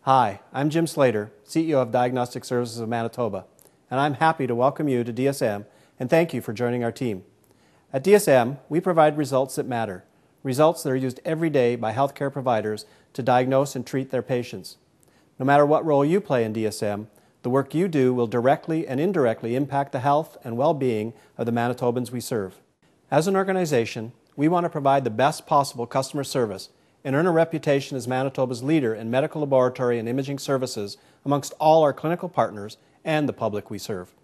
Hi, I'm Jim Slater, CEO of Diagnostic Services of Manitoba, and I'm happy to welcome you to DSM and thank you for joining our team. At DSM, we provide results that matter, results that are used every day by healthcare providers to diagnose and treat their patients. No matter what role you play in DSM, the work you do will directly and indirectly impact the health and well-being of the Manitobans we serve. As an organization, we want to provide the best possible customer service and earn a reputation as Manitoba's leader in medical laboratory and imaging services amongst all our clinical partners and the public we serve.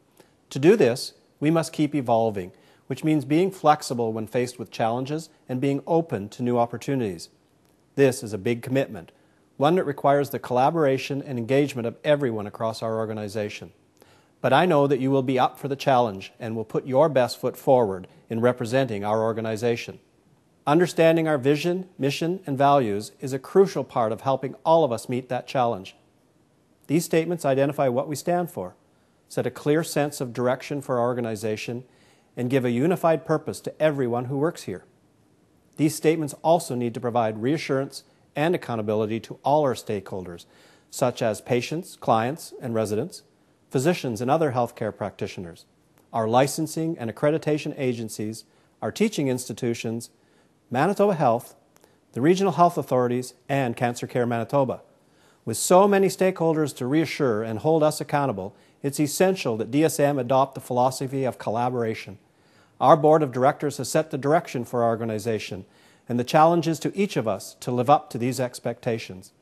To do this, we must keep evolving, which means being flexible when faced with challenges and being open to new opportunities. This is a big commitment, one that requires the collaboration and engagement of everyone across our organization. But I know that you will be up for the challenge and will put your best foot forward in representing our organization. Understanding our vision, mission, and values is a crucial part of helping all of us meet that challenge. These statements identify what we stand for, set a clear sense of direction for our organization, and give a unified purpose to everyone who works here. These statements also need to provide reassurance and accountability to all our stakeholders, such as patients, clients, and residents, physicians and other healthcare practitioners, our licensing and accreditation agencies, our teaching institutions, Manitoba Health, the regional health authorities, and Cancer Care Manitoba. With so many stakeholders to reassure and hold us accountable, it's essential that DSM adopt the philosophy of collaboration. Our board of directors has set the direction for our organization, and the challenge is to each of us to live up to these expectations.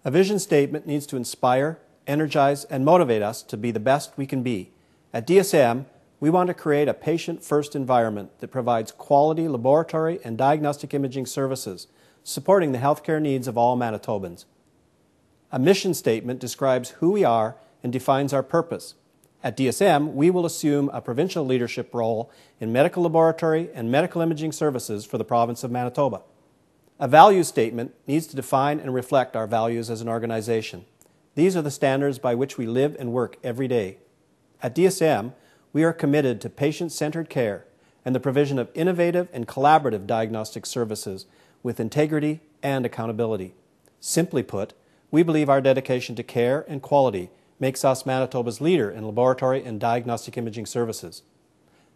A vision statement needs to inspire, energize, and motivate us to be the best we can be. At DSM, we want to create a patient-first environment that provides quality laboratory and diagnostic imaging services, supporting the healthcare needs of all Manitobans. A mission statement describes who we are and defines our purpose. At DSM, we will assume a provincial leadership role in medical laboratory and medical imaging services for the province of Manitoba. A value statement needs to define and reflect our values as an organization. These are the standards by which we live and work every day. At DSM, we are committed to patient-centered care and the provision of innovative and collaborative diagnostic services with integrity and accountability. Simply put, we believe our dedication to care and quality makes us Manitoba's leader in laboratory and diagnostic imaging services.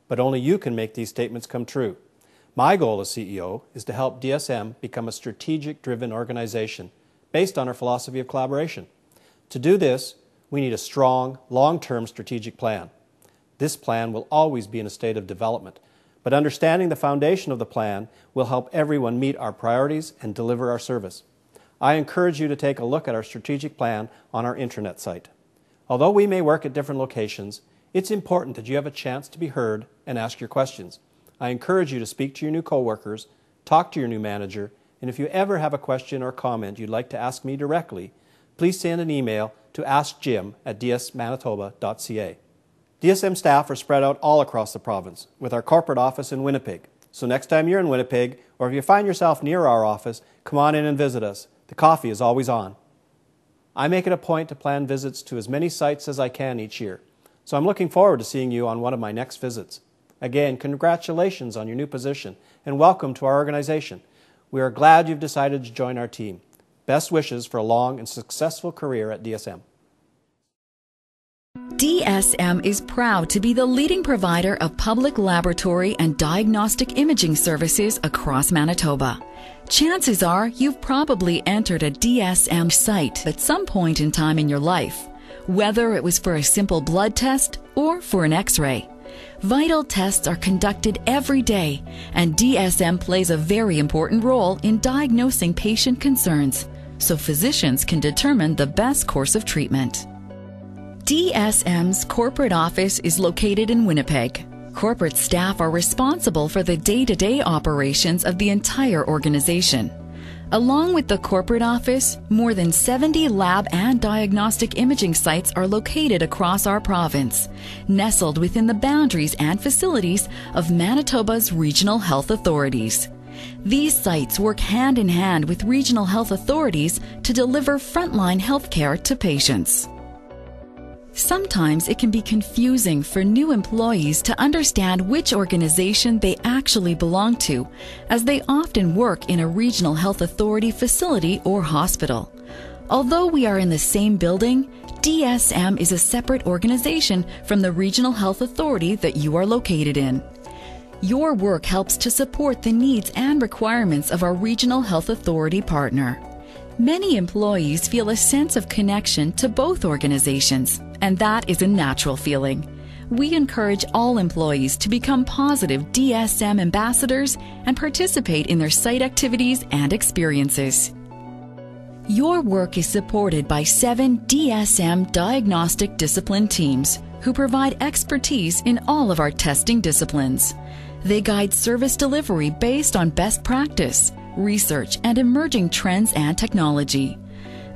But only you can make these statements come true. My goal as CEO is to help DSM become a strategic-driven organization based on our philosophy of collaboration. To do this, we need a strong, long-term strategic plan. This plan will always be in a state of development, but understanding the foundation of the plan will help everyone meet our priorities and deliver our service. I encourage you to take a look at our strategic plan on our intranet site. Although we may work at different locations, it's important that you have a chance to be heard and ask your questions. I encourage you to speak to your new coworkers, talk to your new manager, and if you ever have a question or comment you'd like to ask me directly, please send an email to askjim@dsmanitoba.ca. DSM staff are spread out all across the province, with our corporate office in Winnipeg. So next time you're in Winnipeg, or if you find yourself near our office, come on in and visit us. The coffee is always on. I make it a point to plan visits to as many sites as I can each year, so I'm looking forward to seeing you on one of my next visits. Again, congratulations on your new position, and welcome to our organization. We are glad you've decided to join our team. Best wishes for a long and successful career at DSM. DSM is proud to be the leading provider of public laboratory and diagnostic imaging services across Manitoba. Chances are you've probably entered a DSM site at some point in time in your life, whether it was for a simple blood test or for an X-ray. Vital tests are conducted every day, and DSM plays a very important role in diagnosing patient concerns, so physicians can determine the best course of treatment. DSM's corporate office is located in Winnipeg. Corporate staff are responsible for the day-to-day operations of the entire organization. Along with the corporate office, more than 70 lab and diagnostic imaging sites are located across our province, nestled within the boundaries and facilities of Manitoba's regional health authorities. These sites work hand in hand with regional health authorities to deliver frontline health care to patients. Sometimes it can be confusing for new employees to understand which organization they actually belong to, as they often work in a regional health authority facility or hospital. Although we are in the same building, DSM is a separate organization from the regional health authority that you are located in. Your work helps to support the needs and requirements of our regional health authority partner. Many employees feel a sense of connection to both organizations, and that is a natural feeling. We encourage all employees to become positive DSM ambassadors and participate in their site activities and experiences. Your work is supported by 7 DSM diagnostic discipline teams who provide expertise in all of our testing disciplines. They guide service delivery based on best practice, research, and emerging trends and technology.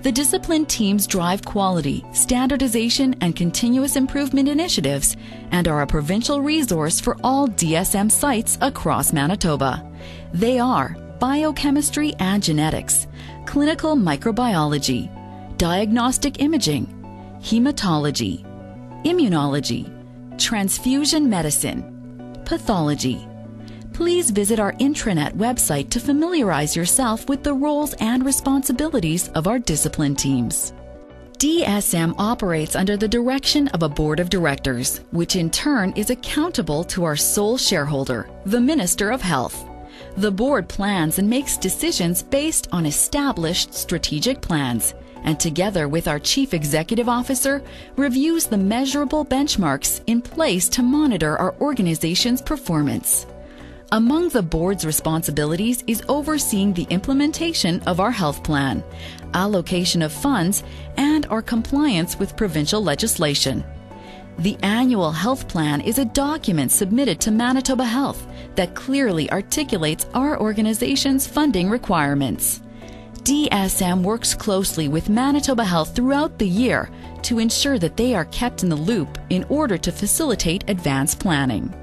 The discipline teams drive quality, standardization, and continuous improvement initiatives and are a provincial resource for all DSM sites across Manitoba. They are biochemistry and genetics, clinical microbiology, diagnostic imaging, hematology, immunology, transfusion medicine, pathology. Please visit our intranet website to familiarize yourself with the roles and responsibilities of our discipline teams. DSM operates under the direction of a board of directors, which in turn is accountable to our sole shareholder, the Minister of Health. The board plans and makes decisions based on established strategic plans, and together with our Chief Executive Officer, reviews the measurable benchmarks in place to monitor our organization's performance. Among the board's responsibilities is overseeing the implementation of our health plan, allocation of funds, and our compliance with provincial legislation. The annual health plan is a document submitted to Manitoba Health that clearly articulates our organization's funding requirements. DSM works closely with Manitoba Health throughout the year to ensure that they are kept in the loop in order to facilitate advanced planning.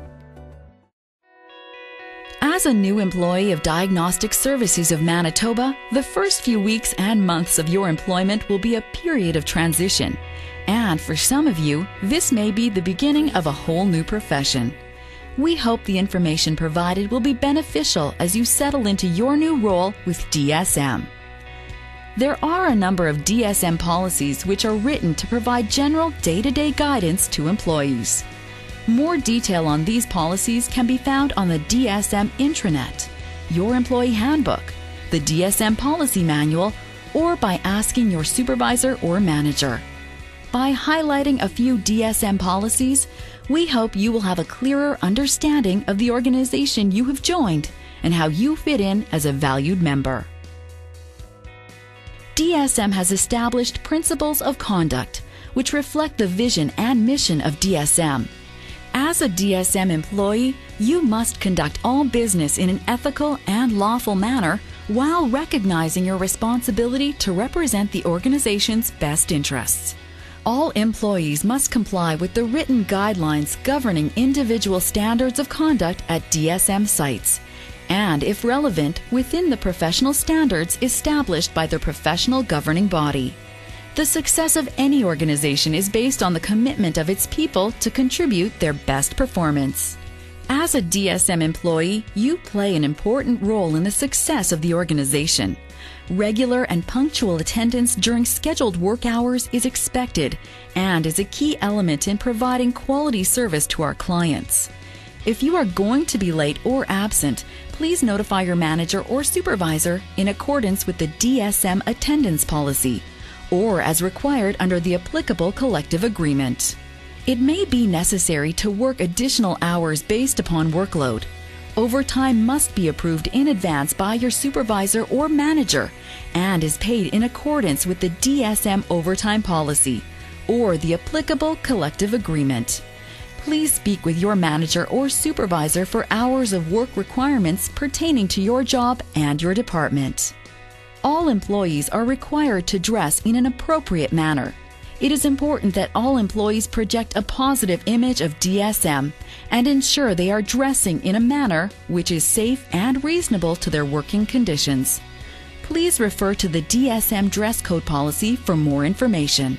As a new employee of Diagnostic Services of Manitoba, the first few weeks and months of your employment will be a period of transition. And for some of you, this may be the beginning of a whole new profession. We hope the information provided will be beneficial as you settle into your new role with DSM. There are a number of DSM policies which are written to provide general day-to-day guidance to employees. More detail on these policies can be found on the DSM intranet, your employee handbook, the DSM policy manual, or by asking your supervisor or manager. By highlighting a few DSM policies, we hope you will have a clearer understanding of the organization you have joined and how you fit in as a valued member. DSM has established principles of conduct which reflect the vision and mission of DSM. As a DSM employee, you must conduct all business in an ethical and lawful manner while recognizing your responsibility to represent the organization's best interests. All employees must comply with the written guidelines governing individual standards of conduct at DSM sites, and, if relevant, within the professional standards established by the professional governing body. The success of any organization is based on the commitment of its people to contribute their best performance. As a DSM employee, you play an important role in the success of the organization. Regular and punctual attendance during scheduled work hours is expected and is a key element in providing quality service to our clients. If you are going to be late or absent, please notify your manager or supervisor in accordance with the DSM attendance policy, or as required under the applicable collective agreement. It may be necessary to work additional hours based upon workload. Overtime must be approved in advance by your supervisor or manager and is paid in accordance with the DSM overtime policy or the applicable collective agreement. Please speak with your manager or supervisor for hours of work requirements pertaining to your job and your department. All employees are required to dress in an appropriate manner. It is important that all employees project a positive image of DSM and ensure they are dressing in a manner which is safe and reasonable to their working conditions. Please refer to the DSM dress code policy for more information.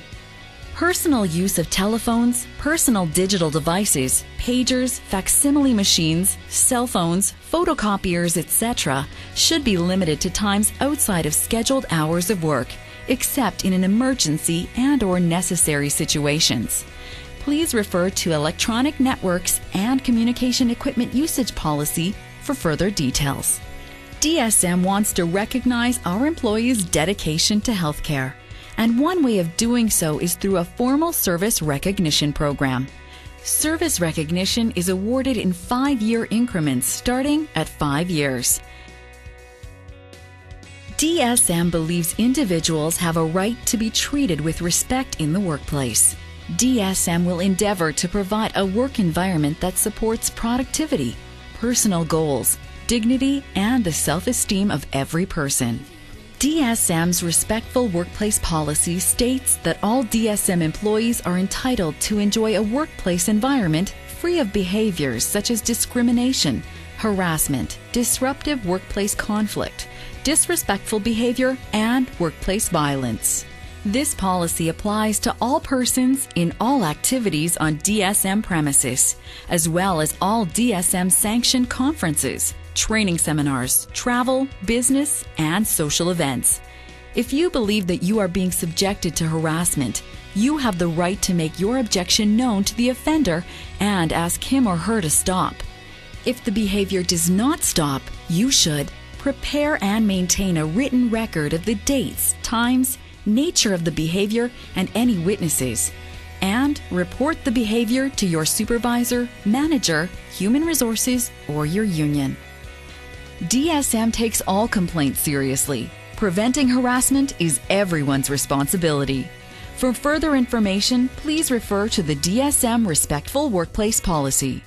Personal use of telephones, personal digital devices, pagers, facsimile machines, cell phones, photocopiers, etc. should be limited to times outside of scheduled hours of work except in an emergency and/or necessary situations. Please refer to Electronic Networks and Communication Equipment Usage Policy for further details. DSM wants to recognize our employees' dedication to healthcare, and one way of doing so is through a formal service recognition program. Service recognition is awarded in 5-year increments starting at 5 years. DSM believes individuals have a right to be treated with respect in the workplace. DSM will endeavor to provide a work environment that supports productivity, personal goals, dignity, and the self-esteem of every person. DSM's Respectful Workplace Policy states that all DSM employees are entitled to enjoy a workplace environment free of behaviors such as discrimination, harassment, disruptive workplace conflict, disrespectful behavior, and workplace violence. This policy applies to all persons in all activities on DSM premises, as well as all DSM-sanctioned conferences, training seminars, travel, business, and social events. If you believe that you are being subjected to harassment, you have the right to make your objection known to the offender and ask him or her to stop. If the behavior does not stop, you should prepare and maintain a written record of the dates, times, nature of the behavior, and any witnesses, and report the behavior to your supervisor, manager, human resources, or your union. DSM takes all complaints seriously. Preventing harassment is everyone's responsibility. For further information, please refer to the DSM Respectful Workplace Policy.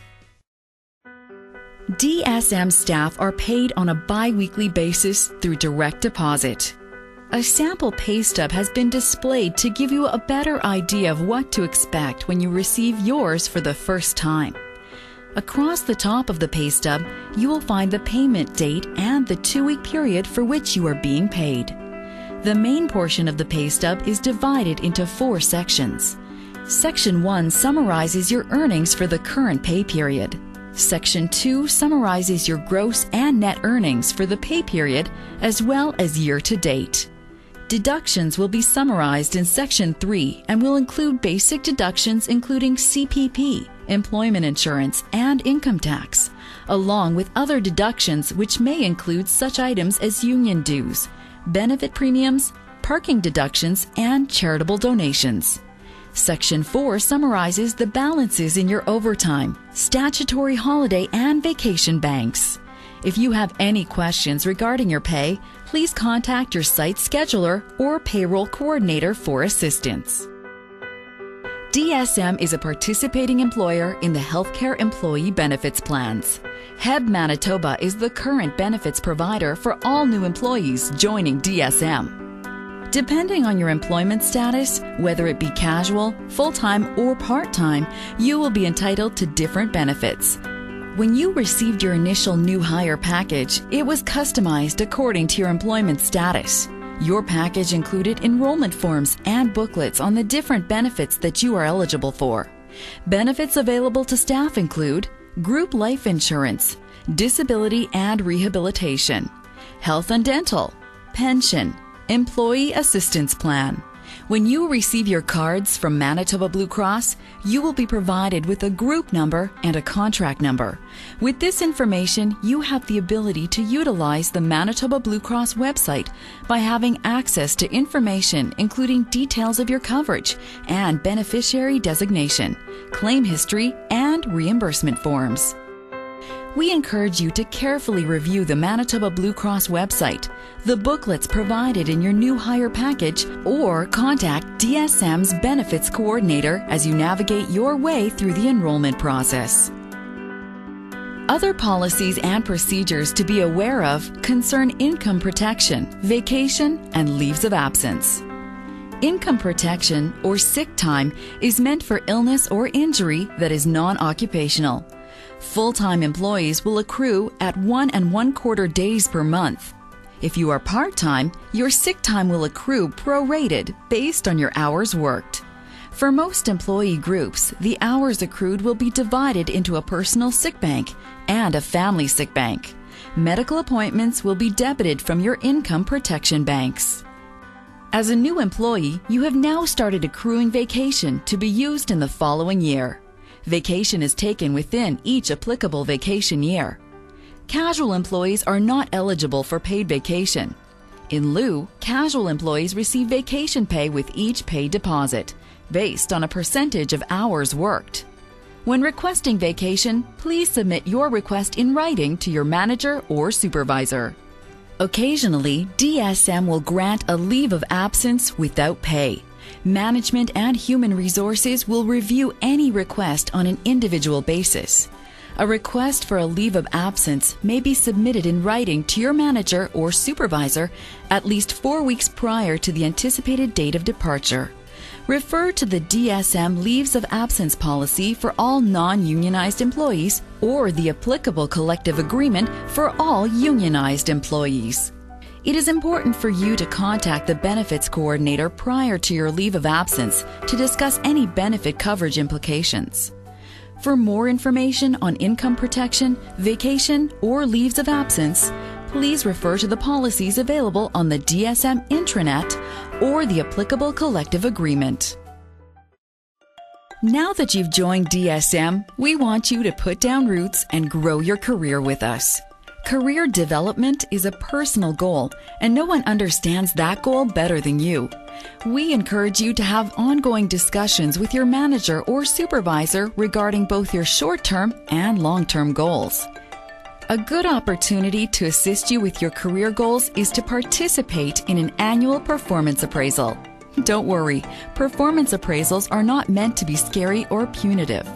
DSM staff are paid on a bi-weekly basis through direct deposit. A sample pay stub has been displayed to give you a better idea of what to expect when you receive yours for the first time. Across the top of the pay stub, you will find the payment date and the 2-week period for which you are being paid. The main portion of the pay stub is divided into 4 sections. Section 1 summarizes your earnings for the current pay period. Section 2 summarizes your gross and net earnings for the pay period as well as year to date. Deductions will be summarized in Section 3 and will include basic deductions including CPP, employment insurance, and income tax, along with other deductions which may include such items as union dues, benefit premiums, parking deductions, and charitable donations. Section 4 summarizes the balances in your overtime, statutory holiday, and vacation banks. If you have any questions regarding your pay, please contact your site scheduler or payroll coordinator for assistance. DSM is a participating employer in the Healthcare Employee Benefits Plans. HEB Manitoba is the current benefits provider for all new employees joining DSM. Depending on your employment status, whether it be casual, full-time, or part-time, you will be entitled to different benefits. When you received your initial new hire package, it was customized according to your employment status. Your package included enrollment forms and booklets on the different benefits that you are eligible for. Benefits available to staff include group life insurance, disability and rehabilitation, health and dental, pension, employee assistance plan. When you receive your cards from Manitoba Blue Cross, you will be provided with a group number and a contract number. With this information, you have the ability to utilize the Manitoba Blue Cross website by having access to information including details of your coverage and beneficiary designation, claim history, and reimbursement forms. We encourage you to carefully review the Manitoba Blue Cross website, the booklets provided in your new hire package, or contact DSM's Benefits Coordinator as you navigate your way through the enrollment process. Other policies and procedures to be aware of concern income protection, vacation, and leaves of absence. Income protection, or sick time, is meant for illness or injury that is non-occupational. Full-time employees will accrue at 1 1/4 days per month. If you are part-time, your sick time will accrue prorated based on your hours worked. For most employee groups, the hours accrued will be divided into a personal sick bank and a family sick bank. Medical appointments will be debited from your income protection banks. As a new employee, you have now started accruing vacation to be used in the following year. Vacation is taken within each applicable vacation year. Casual employees are not eligible for paid vacation. In lieu, casual employees receive vacation pay with each paid deposit, based on a percentage of hours worked. When requesting vacation, please submit your request in writing to your manager or supervisor. Occasionally, DSM will grant a leave of absence without pay. Management and Human Resources will review any request on an individual basis. A request for a leave of absence may be submitted in writing to your manager or supervisor at least 4 weeks prior to the anticipated date of departure. Refer to the DSM Leaves of Absence policy for all non-unionized employees or the applicable collective agreement for all unionized employees. It is important for you to contact the benefits coordinator prior to your leave of absence to discuss any benefit coverage implications. For more information on income protection, vacation, or leaves of absence, please refer to the policies available on the DSM intranet or the applicable collective agreement. Now that you've joined DSM, we want you to put down roots and grow your career with us. Career development is a personal goal, and no one understands that goal better than you. We encourage you to have ongoing discussions with your manager or supervisor regarding both your short-term and long-term goals. A good opportunity to assist you with your career goals is to participate in an annual performance appraisal. Don't worry, performance appraisals are not meant to be scary or punitive.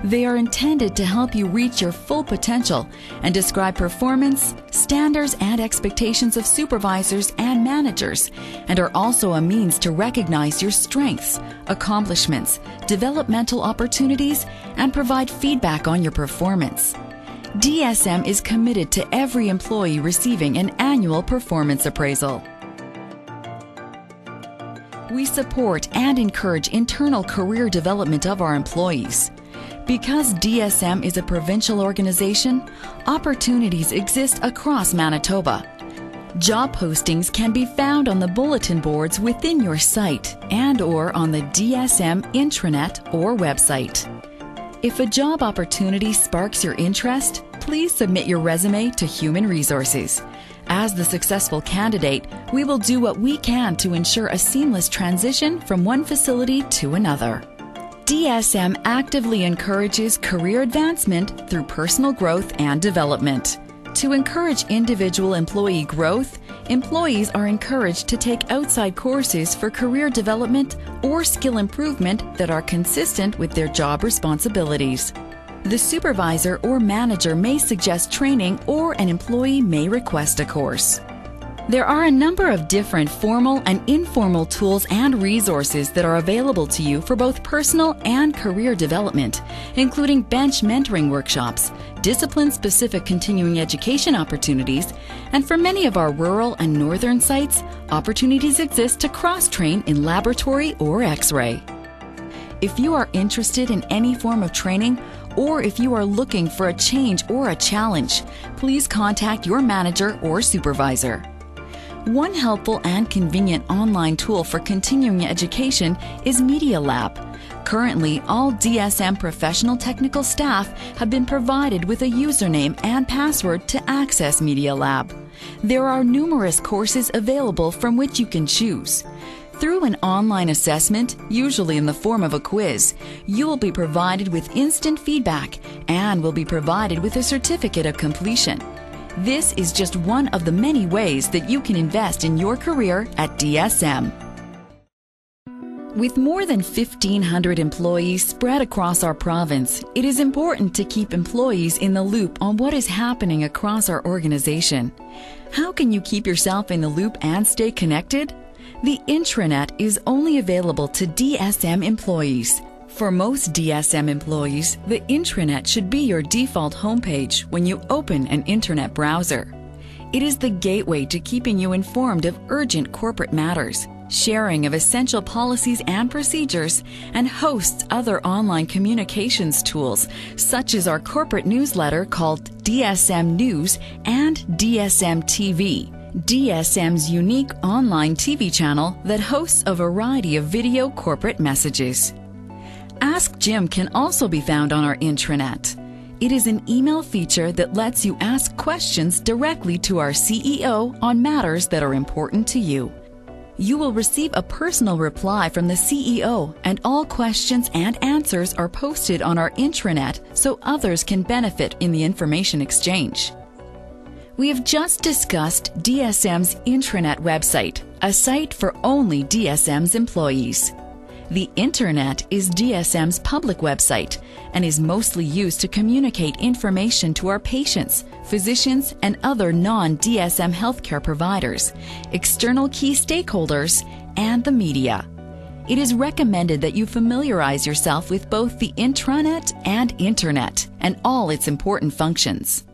They are intended to help you reach your full potential and describe performance, standards, and expectations of supervisors and managers, and are also a means to recognize your strengths, accomplishments, developmental opportunities, and provide feedback on your performance. DSM is committed to every employee receiving an annual performance appraisal. We support and encourage internal career development of our employees. Because DSM is a provincial organization, opportunities exist across Manitoba. Job postings can be found on the bulletin boards within your site and/or on the DSM intranet or website. If a job opportunity sparks your interest, please submit your resume to Human Resources. As the successful candidate, we will do what we can to ensure a seamless transition from one facility to another. DSM actively encourages career advancement through personal growth and development. To encourage individual employee growth, employees are encouraged to take outside courses for career development or skill improvement that are consistent with their job responsibilities. The supervisor or manager may suggest training, or an employee may request a course. There are a number of different formal and informal tools and resources that are available to you for both personal and career development, including bench mentoring workshops, discipline-specific continuing education opportunities, and for many of our rural and northern sites, opportunities exist to cross-train in laboratory or X-ray. If you are interested in any form of training, or if you are looking for a change or a challenge, please contact your manager or supervisor. One helpful and convenient online tool for continuing education is Media Lab. Currently, all DSM professional technical staff have been provided with a username and password to access Media Lab. There are numerous courses available from which you can choose. Through an online assessment, usually in the form of a quiz, you will be provided with instant feedback and will be provided with a certificate of completion. This is just one of the many ways that you can invest in your career at DSM. With more than 1,500 employees spread across our province, it is important to keep employees in the loop on what is happening across our organization. How can you keep yourself in the loop and stay connected? The intranet is only available to DSM employees. For most DSM employees, the intranet should be your default homepage when you open an internet browser. It is the gateway to keeping you informed of urgent corporate matters, sharing of essential policies and procedures, and hosts other online communications tools, such as our corporate newsletter called DSM News and DSM TV, DSM's unique online TV channel that hosts a variety of video corporate messages. Ask Jim can also be found on our intranet. It is an email feature that lets you ask questions directly to our CEO on matters that are important to you. You will receive a personal reply from the CEO, and all questions and answers are posted on our intranet so others can benefit in the information exchange. We have just discussed DSM's intranet website, a site for only DSM's employees. The Internet is DSM's public website and is mostly used to communicate information to our patients, physicians, and other non-DSM healthcare providers, external key stakeholders, and the media. It is recommended that you familiarize yourself with both the intranet and Internet and all its important functions.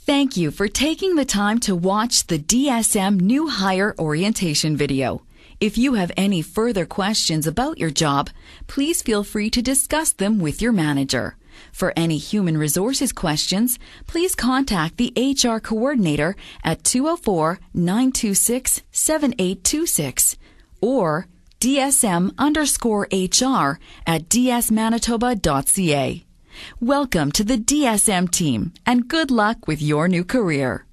Thank you for taking the time to watch the DSM New Hire Orientation video. If you have any further questions about your job, please feel free to discuss them with your manager. For any human resources questions, please contact the HR coordinator at 204-926-7826 or DSM_HR at dsmanitoba.ca. Welcome to the DSM team and good luck with your new career.